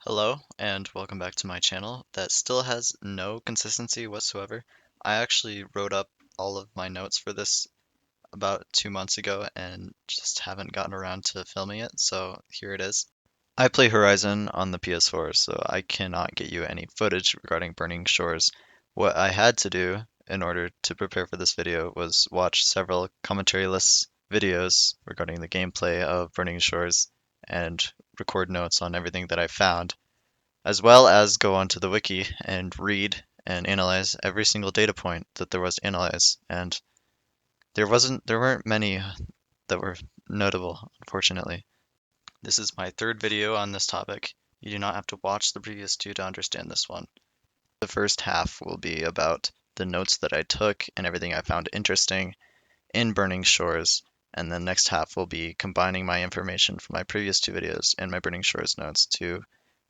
Hello, and welcome back to my channel that still has no consistency whatsoever. I actually wrote up all of my notes for this about 2 months ago and just haven't gotten around to filming it, so here it is. I play Horizon on the PS4, so I cannot get you any footage regarding Burning Shores. What I had to do in order to prepare for this video was watch several commentary-less videos regarding the gameplay of Burning Shores and record notes on everything that I found, as well as go onto the wiki and read and analyze every single data point that there was to analyze. And there weren't many that were notable, unfortunately. This is my third video on this topic. You do not have to watch the previous two to understand this one. The first half will be about the notes that I took and everything I found interesting in Burning Shores, and the next half will be combining my information from my previous two videos and my Burning Shores notes to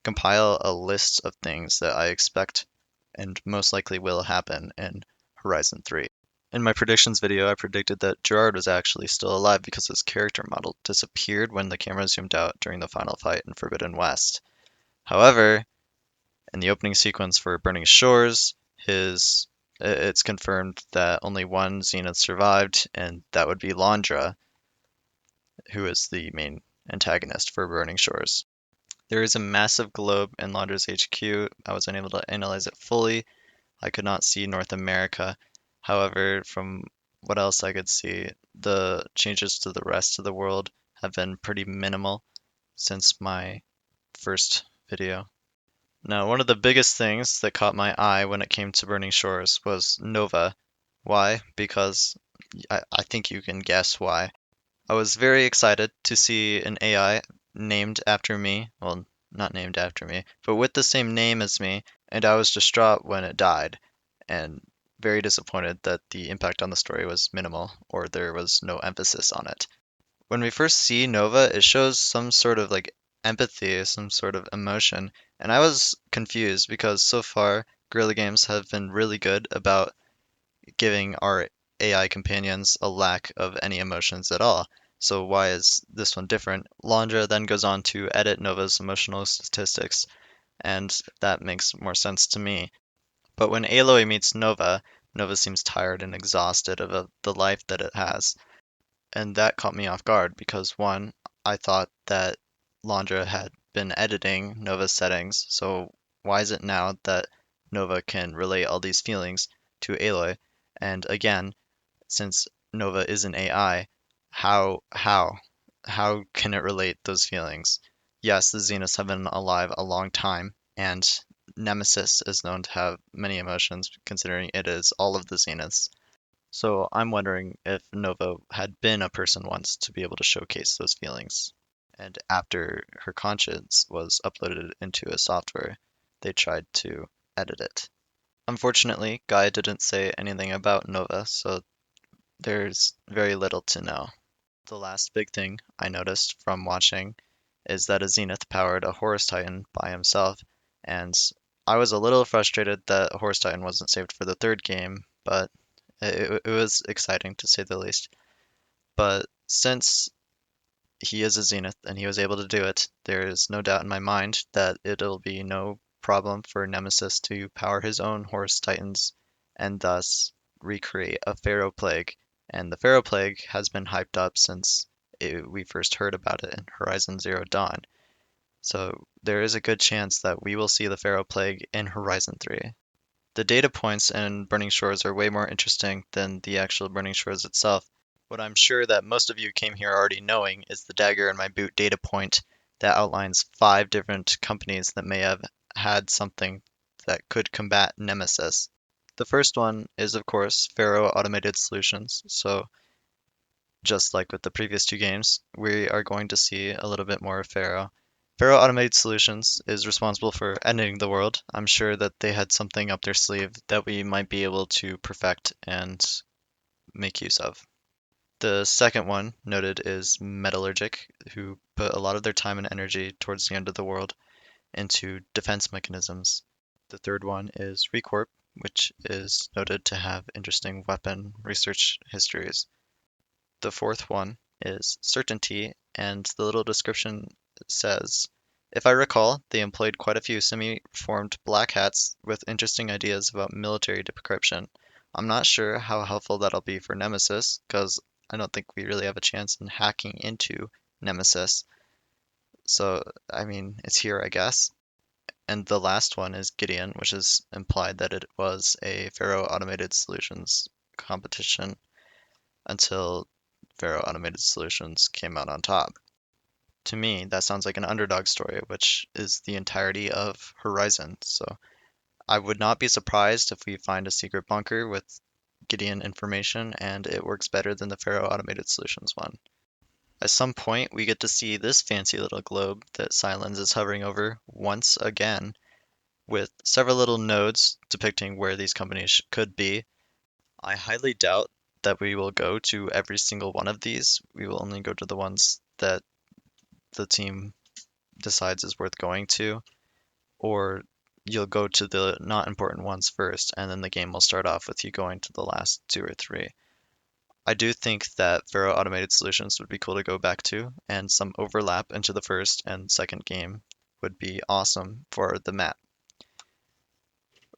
compile a list of things that I expect and most likely will happen in Horizon 3. In my predictions video, I predicted that Gerard was actually still alive because his character model disappeared when the camera zoomed out during the final fight in Forbidden West. However, in the opening sequence for Burning Shores, it's confirmed that only one Zenith survived, and that would be Landra, who is the main antagonist for Burning Shores. There is a massive globe in Landra's HQ. I was unable to analyze it fully. I could not see North America. However, from what else I could see, the changes to the rest of the world have been pretty minimal since my first video. Now, one of the biggest things that caught my eye when it came to Burning Shores was Nova. Why? Because I think you can guess why. I was very excited to see an AI named after me. Well, not named after me, but with the same name as me, and I was distraught when it died, and very disappointed that the impact on the story was minimal, or there was no emphasis on it. When we first see Nova, it shows some sort of like empathy, some sort of emotion, and I was confused because so far Guerrilla Games have been really good about giving our AI companions a lack of any emotions at all. So why is this one different? Landra then goes on to edit Nova's emotional statistics, and that makes more sense to me. But when Aloy meets Nova, Nova seems tired and exhausted of the life that it has. And that caught me off guard because one, I thought that Landra had been editing Nova's settings, so why is it now that Nova can relay all these feelings to Aloy? And again, since Nova is an AI, how can it relate those feelings? Yes, the Zeniths have been alive a long time, and Nemesis is known to have many emotions, considering it is all of the Zeniths. So I'm wondering if Nova had been a person once to be able to showcase those feelings. And after her conscience was uploaded into a software, they tried to edit it. Unfortunately, Guy didn't say anything about Nova, so there's very little to know. The last big thing I noticed from watching is that a Zenith powered a Horus Titan by himself, and I was a little frustrated that Horus Titan wasn't saved for the third game, but it was exciting to say the least. But since he is a Zenith and he was able to do it, there is no doubt in my mind that it'll be no problem for Nemesis to power his own Horus Titans and thus recreate a Pharaoh Plague. And the Pharaoh Plague has been hyped up since we first heard about it in Horizon Zero Dawn. So there is a good chance that we will see the Pharaoh Plague in Horizon 3. The data points in Burning Shores are way more interesting than the actual Burning Shores itself. What I'm sure that most of you came here already knowing is the dagger in my boot data point that outlines 5 different companies that may have had something that could combat Nemesis. The first one is, of course, Faro Automated Solutions. So, just like with the previous two games, we are going to see a little bit more of Faro. Faro Automated Solutions is responsible for ending the world. I'm sure that they had something up their sleeve that we might be able to perfect and make use of. The second one noted is Metallurgic, who put a lot of their time and energy towards the end of the world into defense mechanisms. The third one is Recorp, which is noted to have interesting weapon research histories. The fourth one is Certainty, and the little description says If I recall, they employed quite a few semi-reformed black hats with interesting ideas about military decryption. I'm not sure how helpful that'll be for Nemesis, because I don't think we really have a chance in hacking into Nemesis. So, I mean, it's here, I guess. And the last one is Gideon, which is implied that it was a Faro Automated Solutions competition until Faro Automated Solutions came out on top. To me, that sounds like an underdog story, which is the entirety of Horizon. So I would not be surprised if we find a secret bunker with Gideon information and it works better than the Faro Automated Solutions one. At some point, we get to see this fancy little globe that Silence is hovering over once again, with several little nodes depicting where these companies could be. I highly doubt that we will go to every single one of these. We will only go to the ones that the team decides is worth going to, or you'll go to the not important ones first, and then the game will start off with you going to the last two or three. I do think that Vero Automated Solutions would be cool to go back to, and some overlap into the first and second game would be awesome for the map.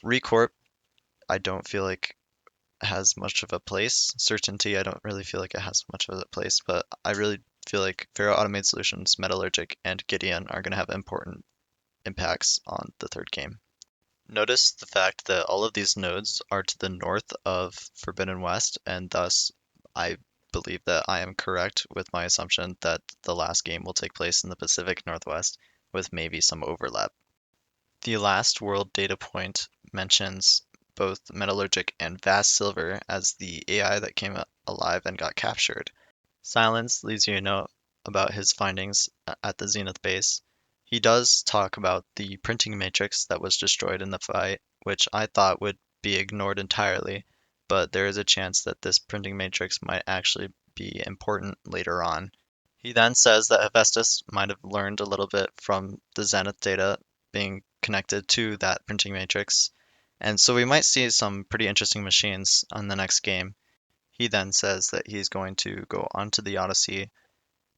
Recorp, I don't feel like has much of a place. Certainty, I don't really feel like it has much of a place, but I really feel like Vero Automated Solutions, Metallurgic, and Gideon are going to have important impacts on the third game. Notice the fact that all of these nodes are to the north of Forbidden West, and thus I believe that I am correct with my assumption that the last game will take place in the Pacific Northwest, with maybe some overlap. The last world data point mentions both Metallurgic and Vast Silver as the AI that came alive and got captured. Silence leaves you a note about his findings at the Zenith base. He does talk about the printing matrix that was destroyed in the fight, which I thought would be ignored entirely, but there is a chance that this printing matrix might actually be important later on. He then says that Hephaestus might have learned a little bit from the Zenith data being connected to that printing matrix, and so we might see some pretty interesting machines on the next game. He then says that he's going to go onto the Odyssey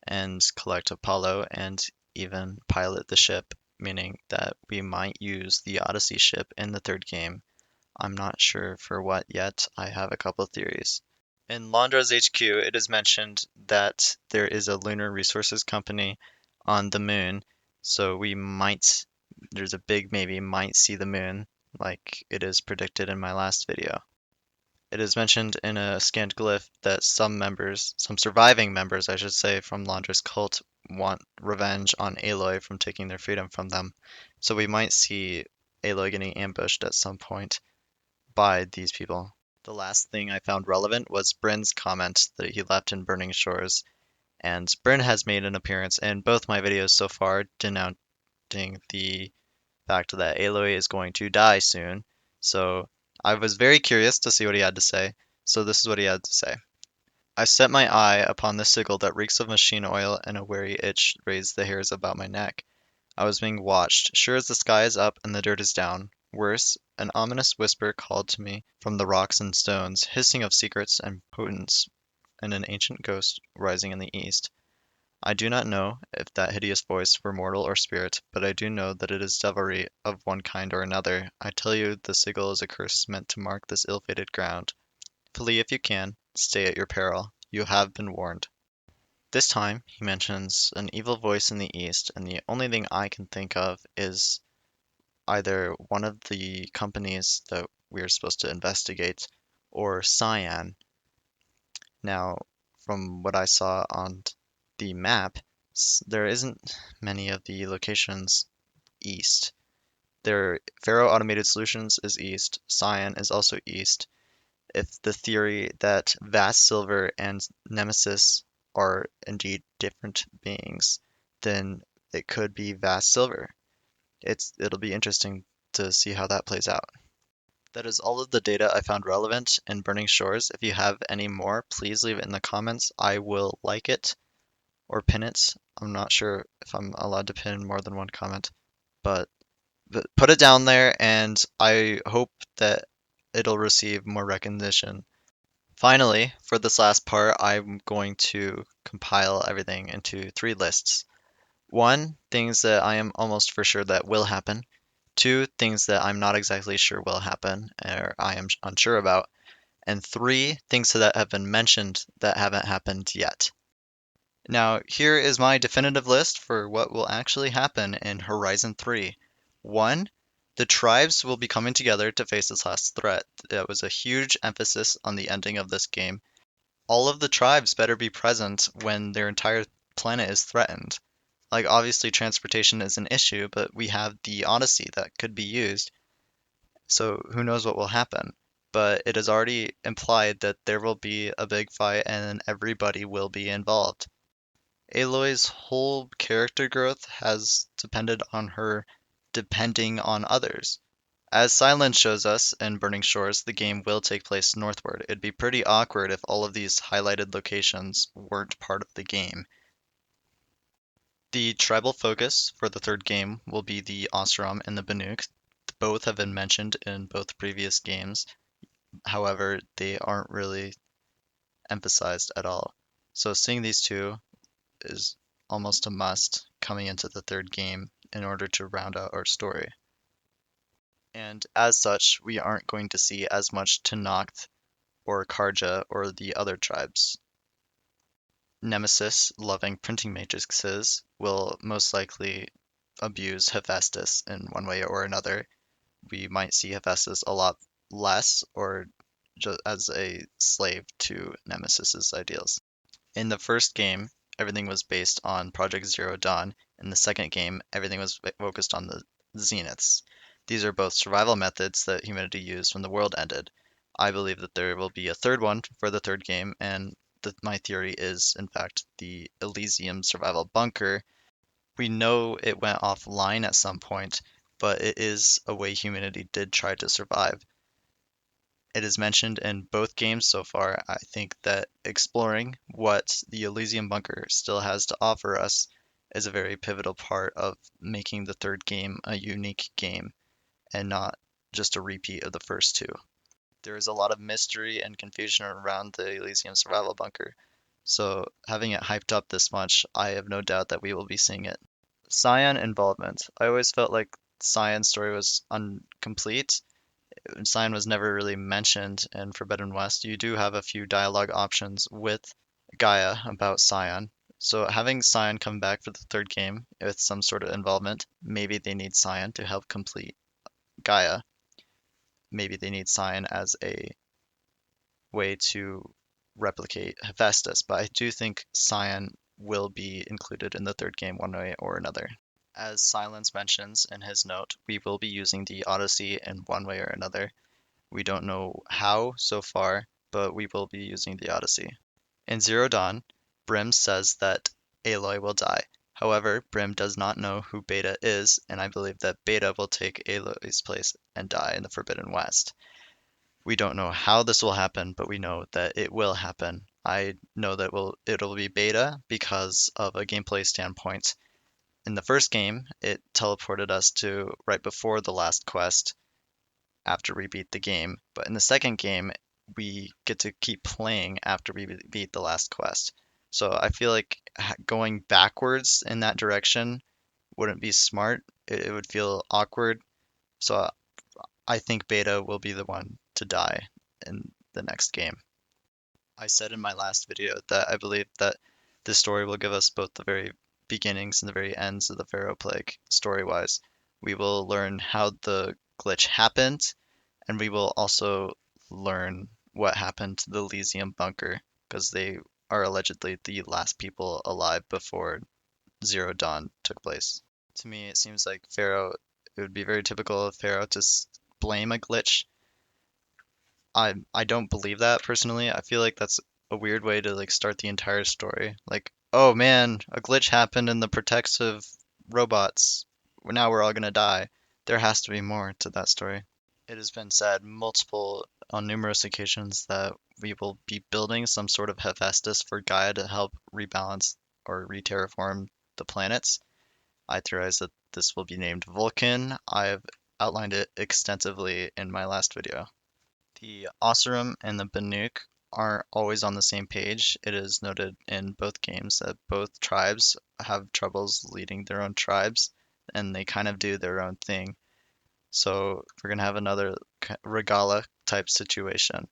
and collect Apollo and even pilot the ship, meaning that we might use the Odyssey ship in the third game. I'm not sure for what yet. I have a couple of theories. In Londra's HQ, it is mentioned that there is a lunar resources company on the moon, so there's a big maybe, might see the moon, like it is predicted in my last video. It is mentioned in a scanned glyph that some surviving members, I should say, from Londra's cult want revenge on Aloy from taking their freedom from them. So we might see Aloy getting ambushed at some point by these people. The last thing I found relevant was Bryn's comment that he left in Burning Shores, and Bryn has made an appearance in both my videos so far, denouncing the fact that Aloy is going to die soon. So I was very curious to see what he had to say. So this is what he had to say. I set my eye upon the sigil that reeks of machine oil, and a weary itch raised the hairs about my neck. I was being watched, sure as the sky is up and the dirt is down. Worse, an ominous whisper called to me from the rocks and stones, hissing of secrets and potence, and an ancient ghost rising in the east. I do not know if that hideous voice were mortal or spirit, but I do know that it is devilry of one kind or another. I tell you, the sigil is a curse meant to mark this ill-fated ground. Flee if you can, stay at your peril. You have been warned. This time, he mentions an evil voice in the east, and the only thing I can think of is either one of the companies that we're supposed to investigate or Cyan. Now, from what I saw on the map, there isn't many of the locations east. Faro Automated Solutions is east, Cyan is also east. If the theory that Vast Silver and Nemesis are indeed different beings, then it could be Vast Silver. It'll be interesting to see how that plays out. That is all of the data I found relevant in Burning Shores. If you have any more, please leave it in the comments. I will like it or pin it. I'm not sure if I'm allowed to pin more than one comment, but put it down there and I hope that it'll receive more recognition. Finally, for this last part, I'm going to compile everything into three lists. One, things that I am almost for sure that will happen. Two, things that I'm not exactly sure will happen or I am unsure about. And three, things that have been mentioned that haven't happened yet. Now, here is my definitive list for what will actually happen in Horizon 3. 1. The tribes will be coming together to face this last threat. That was a huge emphasis on the ending of this game. All of the tribes better be present when their entire planet is threatened. Like, obviously, transportation is an issue, but we have the Odyssey that could be used, so who knows what will happen. But it is already implied that there will be a big fight and everybody will be involved. Aloy's whole character growth has depended on her depending on others. As Silence shows us in Burning Shores, the game will take place northward. It'd be pretty awkward if all of these highlighted locations weren't part of the game. The tribal focus for the third game will be the Oseram and the Banuk. Both have been mentioned in both previous games. However, they aren't really emphasized at all. So seeing these two is almost a must coming into the third game in order to round out our story. And as such, we aren't going to see as much Tenakth or Karja or the other tribes. Nemesis, loving printing matrices, will most likely abuse Hephaestus in one way or another. We might see Hephaestus a lot less or just as a slave to Nemesis's ideals. In the first game, everything was based on Project Zero Dawn. In the second game, everything was focused on the Zeniths. These are both survival methods that humanity used when the world ended. I believe that there will be a third one for the third game, and my theory is, in fact, the Elysium survival bunker. We know it went offline at some point, but it is a way humanity did try to survive. It is mentioned in both games so far. I think that exploring what the Elysium Bunker still has to offer us is a very pivotal part of making the third game a unique game and not just a repeat of the first two. There is a lot of mystery and confusion around the Elysium Survival Bunker, so having it hyped up this much, I have no doubt that we will be seeing it. Cyan involvement. I always felt like Cyan's story was incomplete. Cyan was never really mentioned in Forbidden West. You do have a few dialogue options with Gaia about Cyan. So having Cyan come back for the third game with some sort of involvement, maybe they need Cyan to help complete Gaia. Maybe they need Cyan as a way to replicate Hephaestus, but I do think Cyan will be included in the third game one way or another. As Silence mentions in his note, we will be using the Odyssey in one way or another. We don't know how so far, but we will be using the Odyssey. In Zero Dawn, Brim says that Aloy will die. However, Brim does not know who Beta is, and I believe that Beta will take Aloy's place and die in the Forbidden West. We don't know how this will happen, but we know that it will happen. I know that it'll be Beta because of a gameplay standpoint. In the first game, it teleported us to right before the last quest, after we beat the game. But in the second game, we get to keep playing after we beat the last quest. So I feel like going backwards in that direction wouldn't be smart. It would feel awkward. So I think Beta will be the one to die in the next game. I said in my last video that I believe that this story will give us both the very beginnings and the very ends of the Pharaoh Plague story-wise. We will learn how the glitch happened, and we will also learn what happened to the Elysium bunker, because they are allegedly the last people alive before Zero Dawn took place. To me, it seems like it would be very typical of Pharaoh to blame a glitch. I don't believe that personally. I feel like that's a weird way to like start the entire story. Like, oh man, a glitch happened in the protective robots. Now we're all gonna die. There has to be more to that story. It has been said on numerous occasions that we will be building some sort of Hephaestus for Gaia to help rebalance or re-terraform the planets. I theorize that this will be named Vulcan. I've outlined it extensively in my last video. The Oseram and the Banuk aren't always on the same page. It is noted in both games that both tribes have troubles leading their own tribes, and they kind of do their own thing. So we're gonna have another regala type situation.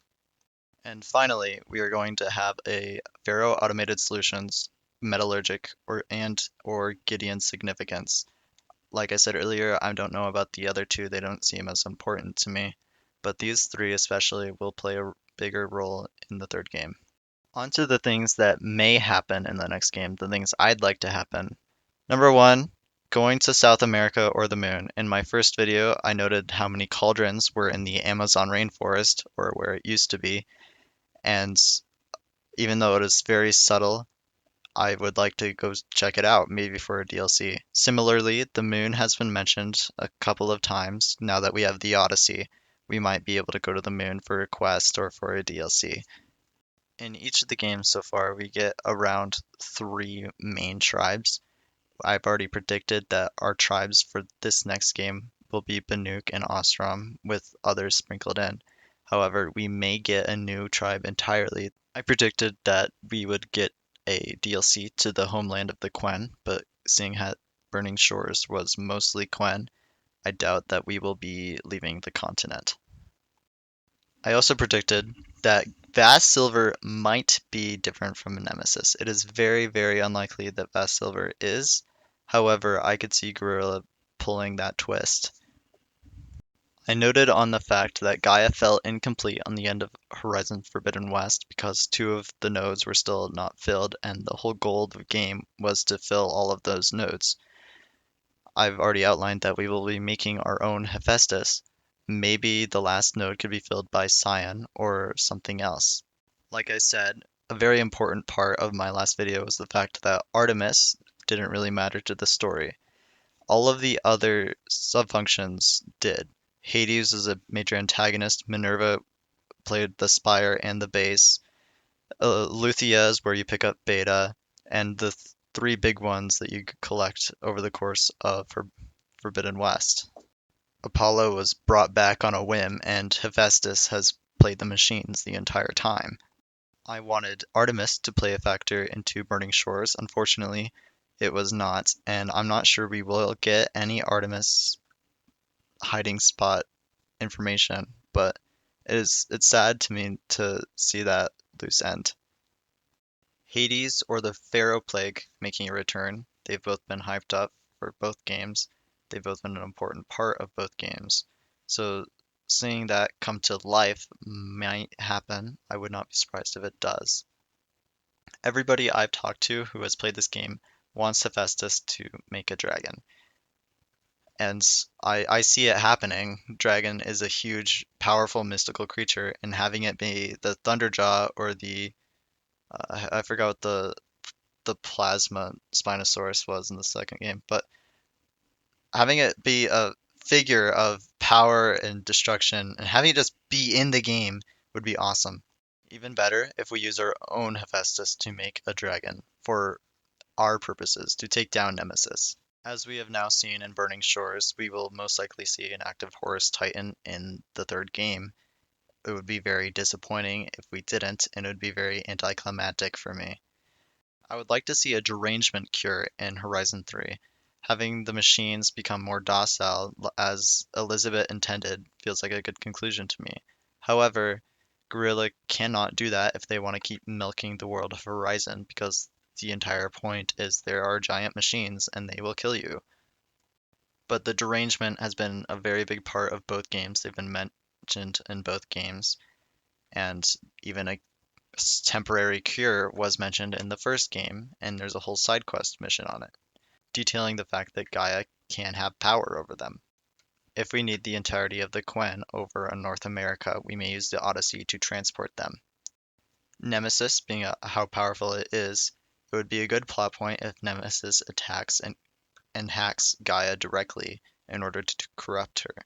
And finally, we are going to have a Pharaoh Automated Solutions metallurgic or Gideon significance. Like I said earlier, I don't know about the other two. They don't seem as important to me, but these three especially will play a bigger role in the third game. On to the things that may happen in the next game, the things I'd like to happen. Number one, going to South America or the moon. In my first video, I noted how many cauldrons were in the Amazon rainforest, or where it used to be, and even though it is very subtle, I would like to go check it out, maybe for a DLC. Similarly, the moon has been mentioned a couple of times. Now that we have the Odyssey, we might be able to go to the moon for a quest or for a DLC. In each of the games so far, we get around three main tribes. I've already predicted that our tribes for this next game will be Banuk and Ostrom, with others sprinkled in. However, we may get a new tribe entirely. I predicted that we would get a DLC to the homeland of the Quen, but seeing how Burning Shores was mostly Quen, I doubt that we will be leaving the continent. I also predicted that Vast Silver might be different from Nemesis. It is very, very unlikely that Vast Silver is. However, I could see Gorilla pulling that twist. I noted on the fact that Gaia felt incomplete on the end of Horizon Forbidden West because two of the nodes were still not filled, and the whole goal of the game was to fill all of those nodes. I've already outlined that we will be making our own Hephaestus. Maybe the last node could be filled by Cyan or something else. Like I said, a very important part of my last video was the fact that Artemis didn't really matter to the story. All of the other subfunctions did. Hades is a major antagonist, Minerva played the Spire and the base, Luthia is where you pick up Beta, and the three big ones that you could collect over the course of Forbidden West. Apollo was brought back on a whim, and Hephaestus has played the machines the entire time. I wanted Artemis to play a factor into Burning Shores. Unfortunately, it was not, and I'm not sure we will get any Artemis hiding spot information, but it's sad to me to see that loose end. Hades or the Pharaoh Plague making a return. They've both been hyped up for both games. They've both been an important part of both games. So seeing that come to life might happen. I would not be surprised if it does. Everybody I've talked to who has played this game wants Hephaestus to make a dragon. And I see it happening. Dragon is a huge, powerful, mystical creature, and having it be the Thunderjaw or the I forgot what the plasma Spinosaurus was in the second game, but having it be a figure of power and destruction and having it just be in the game would be awesome. Even better if we use our own Hephaestus to make a dragon for our purposes, to take down Nemesis. As we have now seen in Burning Shores, we will most likely see an active Horus Titan in the third game. It would be very disappointing if we didn't, and it would be very anticlimactic for me. I would like to see a derangement cure in Horizon 3. Having the machines become more docile, as Elizabeth intended, feels like a good conclusion to me. However, Guerrilla cannot do that if they want to keep milking the world of Horizon, because the entire point is there are giant machines and they will kill you. But the derangement has been a very big part of both games. They've been mentioned in both games, and even a temporary cure was mentioned in the first game, and there's a whole side quest mission on it, detailing the fact that Gaia can have power over them. If we need the entirety of the Quen over in North America, we may use the Odyssey to transport them. Nemesis, being how powerful it is, it would be a good plot point if Nemesis attacks and hacks Gaia directly in order to corrupt her.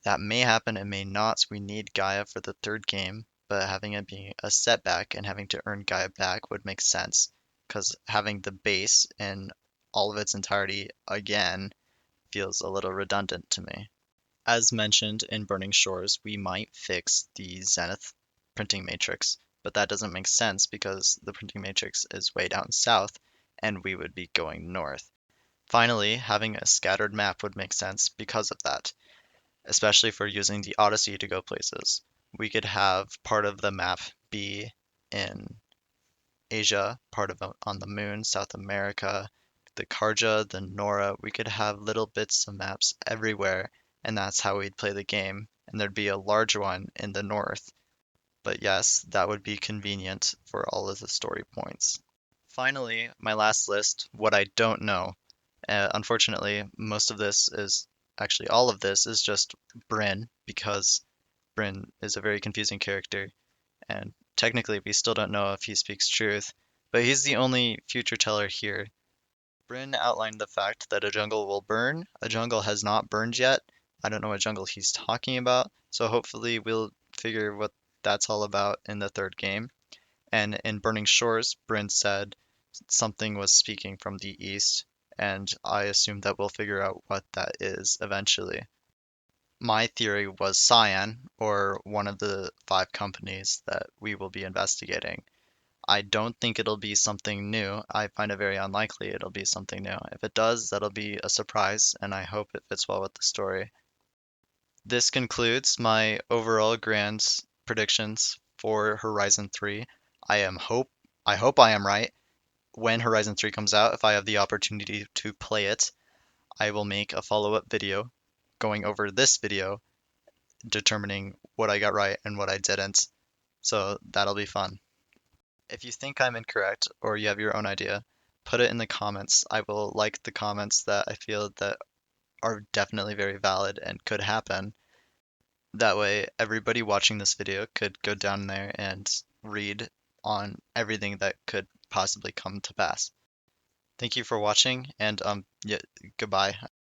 That may happen, it may not. We need Gaia for the third game, but having it be a setback and having to earn Gaia back would make sense, because having the base in all of its entirety again feels a little redundant to me. As mentioned in Burning Shores, we might fix the Zenith printing matrix. but that doesn't make sense because the printing matrix is way down south and we would be going north. Finally, having a scattered map would make sense because of that, especially for using the Odyssey to go places. We could have part of the map be in Asia, part of on the moon, South America, the Karja, the Nora. We could have little bits of maps everywhere, and that's how we'd play the game. And there'd be a large one in the north. But yes, that would be convenient for all of the story points. Finally, my last list, what I don't know. Unfortunately, most of this is actually all of this is just Bryn because Bryn is a very confusing character, and technically we still don't know if he speaks truth, but he's the only future teller here. Bryn outlined the fact that a jungle will burn. A jungle has not burned yet. I don't know what jungle he's talking about, so hopefully we'll figure what that's all about in the third game. And in Burning Shores, Bryn said something was speaking from the east, and I assume that we'll figure out what that is eventually. My theory was Cyan, or one of the five companies that we will be investigating. I don't think it'll be something new. I find it very unlikely it'll be something new. If it does, that'll be a surprise, and I hope it fits well with the story. This concludes my overall grand predictions for Horizon 3. I am hope I hope I am right. When Horizon 3 comes out, if I have the opportunity to play it, I will make a follow-up video going over this video, determining what I got right and what I didn't. So that'll be fun. If you think I'm incorrect or you have your own idea, put it in the comments. I will like the comments that I feel that are definitely very valid and could happen. That way, everybody watching this video could go down there and read on everything that could possibly come to pass. Thank you for watching, and yeah, goodbye.